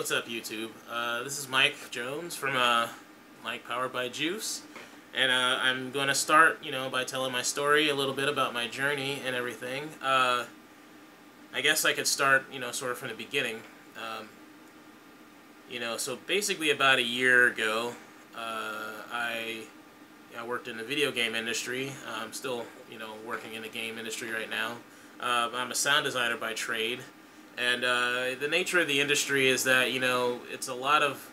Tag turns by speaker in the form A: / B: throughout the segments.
A: What's up, YouTube? This is Mike Jones from Mike Powered by Juice, and I'm going to start, by telling my story, a little bit about my journey and everything. I guess I could start, sort of from the beginning. So basically about a year ago, I worked in the video game industry. I'm still, working in the game industry right now. I'm a sound designer by trade. And the nature of the industry is that it's a lot of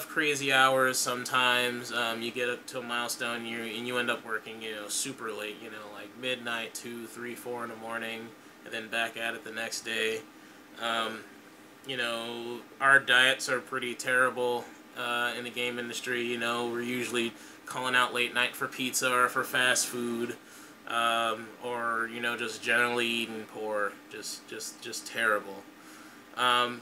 A: crazy hours. Sometimes you get up to a milestone and you end up working super late, like midnight, 2, 3, 4 in the morning, and then back at it the next day. Our diets are pretty terrible in the game industry. We're usually calling out late night for pizza or for fast food. Or just generally eating poor, just terrible. And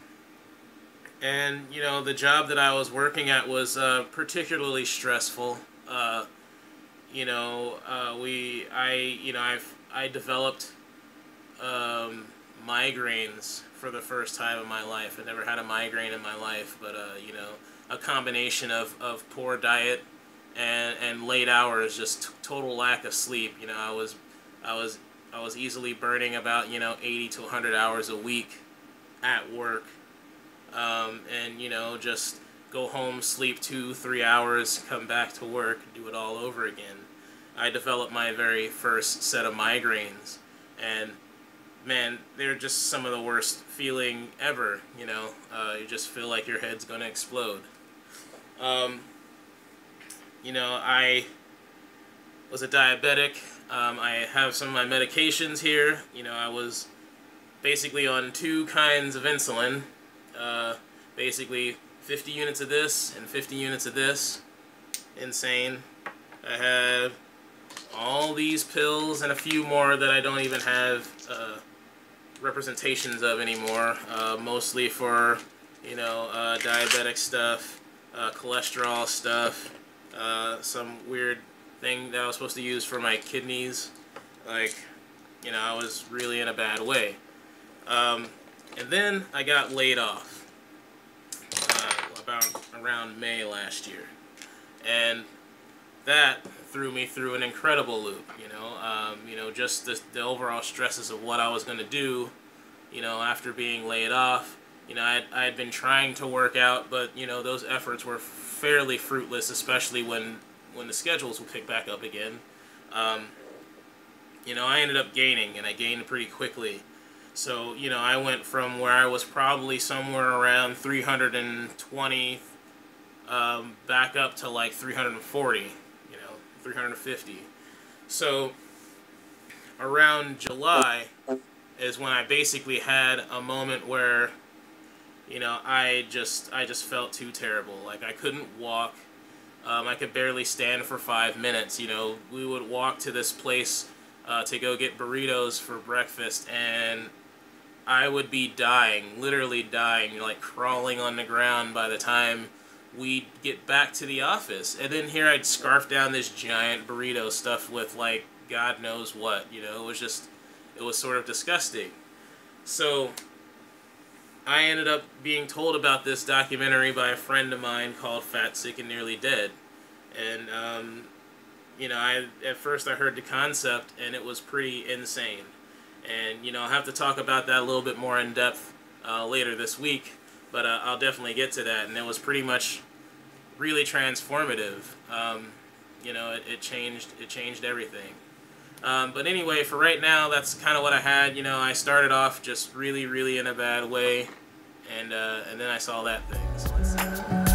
A: the job that I was working at was particularly stressful. I developed migraines for the first time in my life. I never had a migraine in my life, but a combination of poor diet and late hours, just total lack of sleep. I was easily burning about 80 to 100 hours a week at work, and just go home, sleep 2-3 hours, come back to work, do it all over again. I developed my very first set of migraines, and man, they're just some of the worst feeling ever. You just feel like your head's gonna explode. I was a diabetic. I have some of my medications here. I was basically on 2 kinds of insulin. Basically 50 units of this and 50 units of this. Insane. I have all these pills and a few more that I don't even have representations of anymore. Mostly for, diabetic stuff, cholesterol stuff, some weird thing that I was supposed to use for my kidneys. Like, I was really in a bad way. And then I got laid off around May last year. And that threw me through an incredible loop, just the overall stresses of what I was going to do, after being laid off. I had been trying to work out, but, those efforts were fairly fruitless, especially when the schedules will pick back up again. I ended up gaining, and I gained pretty quickly. So, I went from where I was probably somewhere around 320 back up to like 340, 350. So, around July is when I basically had a moment where, I just felt too terrible. Like, I couldn't walk. I could barely stand for 5 minutes. We would walk to this place to go get burritos for breakfast, and I would be dying, literally dying, like crawling on the ground by the time we'd get back to the office. And then here I'd scarf down this giant burrito stuffed with, like, God knows what. It was sort of disgusting. So I ended up being told about this documentary by a friend of mine called Fat, Sick, and Nearly Dead. And, at first I heard the concept, and it was pretty insane. And, I'll have to talk about that a little bit more in depth later this week, but I'll definitely get to that. And it was pretty much really transformative. It changed everything. But anyway, for right now, that's kind of what I had. I started off just really, really in a bad way, and then I saw that thing. So let's see.